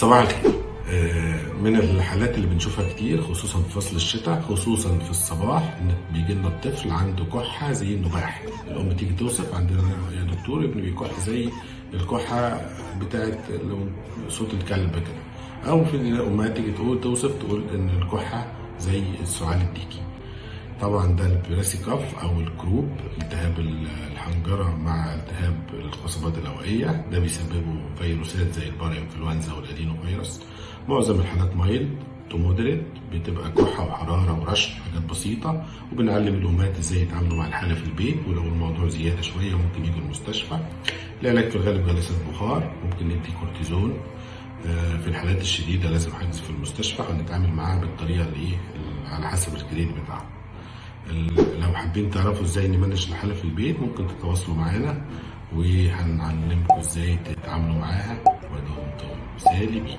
صباح الخير. من الحالات اللي بنشوفها كتير خصوصا في فصل الشتاء، خصوصا في الصباح، ان بيجي لنا الطفل عنده كحه زي النباح. الام تيجي توصف عندنا يا دكتور ابني بيكح زي الكحه بتاعت لو صوت الكلب كده، او في الامهات تيجي توصف ان الكحه زي السعال الديكي. طبعا ده البراسي كاف او الكروب، التهاب الحنجره مع التهاب القصبات الهوائيه، ده بيسببه فيروسات زي البارا انفلونزا والادينو فيروس. معظم الحالات مايلد تو مودريت، بتبقى كحه وحراره ورش حاجات بسيطه، وبنعلم الامهات ازاي يتعاملوا مع الحاله في البيت، ولو الموضوع زياده شويه ممكن يجوا المستشفى. العلاج في الغالب جلسات بخار، ممكن ندي كورتيزون. في الحالات الشديده لازم حجز في المستشفى، هنتعامل معاها بالطريقه اللي على حسب الجريد بتاعها. لو حابين تعرفوا ازاي نمانج الحالة في البيت ممكن تتواصلوا معانا، وهنعلمكم ازاي تتعاملوا معاها ودمتم سالمين.